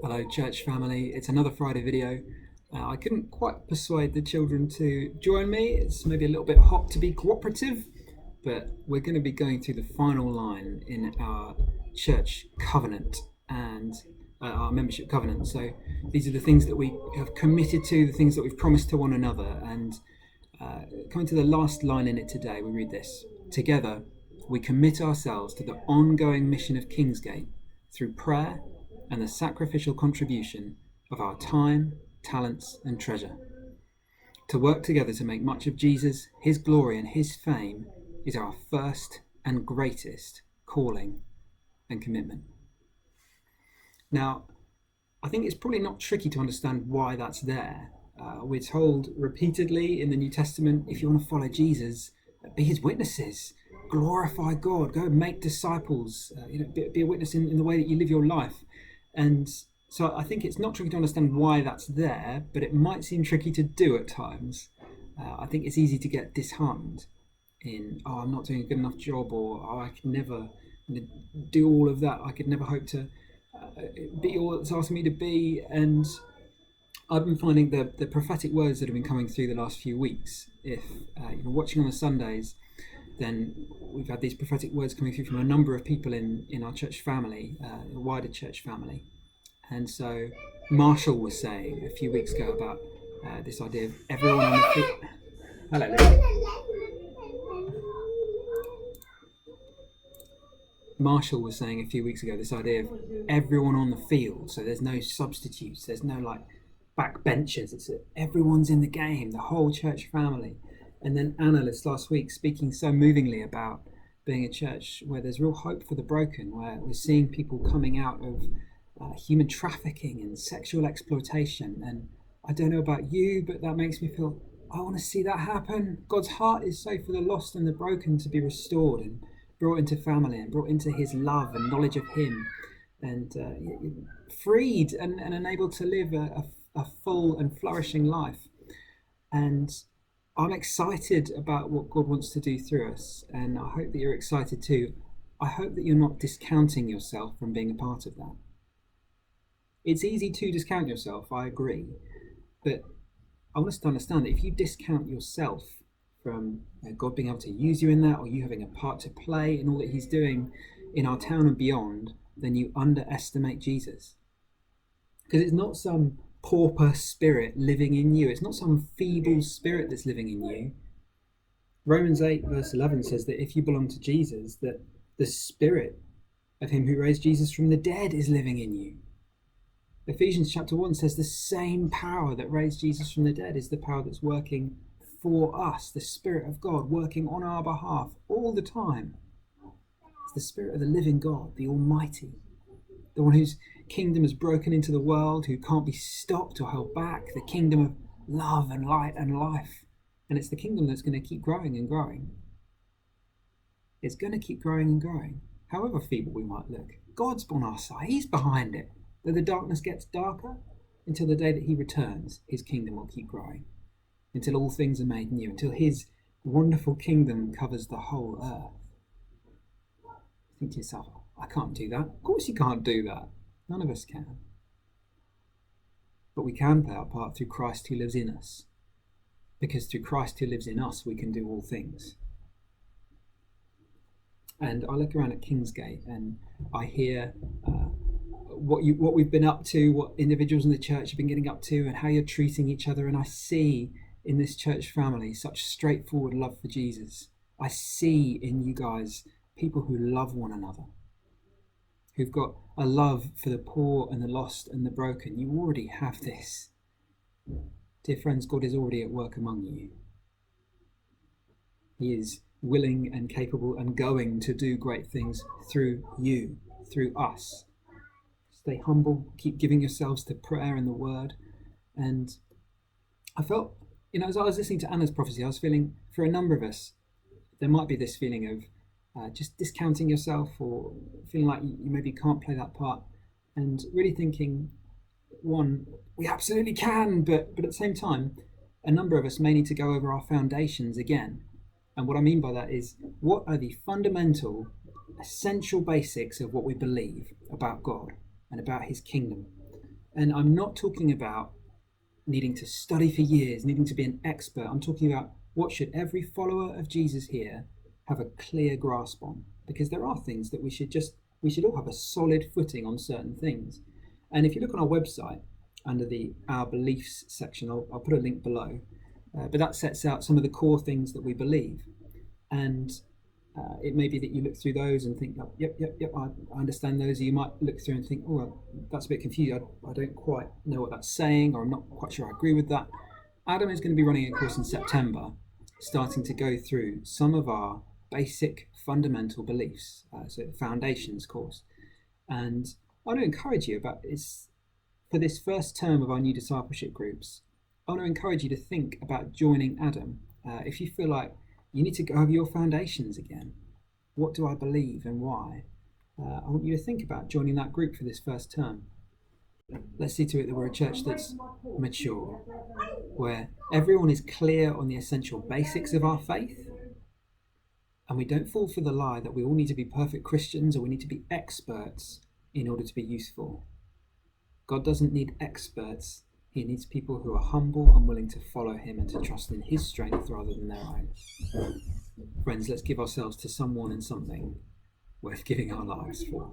Hello, church family. It's another Friday video. I couldn't quite persuade the children to join me. It's maybe a little bit hot to be cooperative, but we're going to be going through the final line in our church covenant and our membership covenant. So these are the things that we have committed to, the things that we've promised to one another. And coming to the last line in it today, we read this. Together, we commit ourselves to the ongoing mission of Kingsgate through prayer and the sacrificial contribution of our time, talents, and treasure. To work together to make much of Jesus, his glory, and his fame is our first and greatest calling and commitment. Now, I think it's probably not tricky to understand why that's there. We're told repeatedly in the New Testament, if you want to follow Jesus, be his witnesses, glorify God, go and make disciples, be a witness in the way that you live your life. And so I think it's not tricky to understand why that's there, but it might seem tricky to do at times. I think it's easy to get disheartened in, I'm not doing a good enough job, or I could never do all of that. I could never hope to be all that's asked me to be. And I've been finding the prophetic words that have been coming through the last few weeks. If you're watching on the Sundays, then we've had these prophetic words coming through from a number of people in our church family, the wider church family. And so Marshall was saying a few weeks ago about this idea of everyone on the field. Hello, Lily. Marshall was saying a few weeks ago this idea of everyone on the field. So there's no substitutes, there's no like backbenchers. It's everyone's in the game, the whole church family. And then Anna last week speaking so movingly about being a church where there's real hope for the broken, where we're seeing people coming out of human trafficking and sexual exploitation. And I don't know about you, but that makes me feel, I want to see that happen. God's heart is so for the lost and the broken to be restored and brought into family and brought into his love and knowledge of him, and freed and enabled to live a full and flourishing life. And I'm excited about what God wants to do through us, and I hope that you're excited too. I hope that you're not discounting yourself from being a part of that. It's easy to discount yourself, I agree, but I want us to understand that if you discount yourself from God being able to use you in that, or you having a part to play in all that he's doing in our town and beyond, then you underestimate Jesus. Because it's not some pauper spirit living in you. It's not some feeble spirit that's living in you. Romans 8 verse 11 says that if you belong to Jesus, that the spirit of him who raised Jesus from the dead is living in you. Ephesians chapter 1 says the same power that raised Jesus from the dead is the power that's working for us, the Spirit of God working on our behalf all the time. It's the Spirit of the living God, the Almighty, the one whose kingdom is broken into the world, who can't be stopped or held back, the kingdom of love and light and life. And it's the kingdom that's going to keep growing and growing. It's going to keep growing and growing, however feeble we might look. God's on our side, he's behind it. Though the darkness gets darker, until the day that he returns, his kingdom will keep growing, until all things are made new, until his wonderful kingdom covers the whole earth. Think to yourself, I can't do that. Of course you can't do that. None of us can. But we can play our part through Christ who lives in us. Because through Christ who lives in us, we can do all things. And I look around at Kingsgate and I hear what we've been up to, what individuals in the church have been getting up to, and how you're treating each other. And I see in this church family such straightforward love for Jesus. I see in you guys people who love one another, who've got a love for the poor and the lost and the broken. You already have this. Dear friends, God is already at work among you. He is willing and capable and going to do great things through you, through us. Stay humble, keep giving yourselves to prayer and the word. And I felt, as I was listening to Anna's prophecy, I was feeling for a number of us, there might be this feeling of just discounting yourself, or feeling like you maybe can't play that part, and really thinking, one, we absolutely can, but at the same time, a number of us may need to go over our foundations again. And what I mean by that is, what are the fundamental, essential basics of what we believe about God and about his kingdom. And I'm not talking about needing to study for years, needing to be an expert. I'm talking about what should every follower of Jesus here have a clear grasp on, because there are things that we should all have a solid footing on certain things. And if you look on our website under the Our Beliefs section, I'll put a link below, but that sets out some of the core things that we believe. And it may be that you look through those and think, yep, I understand those. Or you might look through and think, oh, well, that's a bit confused. I don't quite know what that's saying, or I'm not quite sure I agree with that. Adam is going to be running a course in September, starting to go through some of our basic fundamental beliefs, so the foundations course. And I want to encourage you for this first term of our new discipleship groups, I want to encourage you to think about joining Adam. If you feel like you need to go over your foundations again, what do I believe and why? I want you to think about joining that group for this first term. Let's see to it that we're a church that's mature, where everyone is clear on the essential basics of our faith, and we don't fall for the lie that we all need to be perfect Christians or we need to be experts in order to be useful. God doesn't need experts. He needs people who are humble and willing to follow him and to trust in his strength rather than their own. Friends, let's give ourselves to someone and something worth giving our lives for.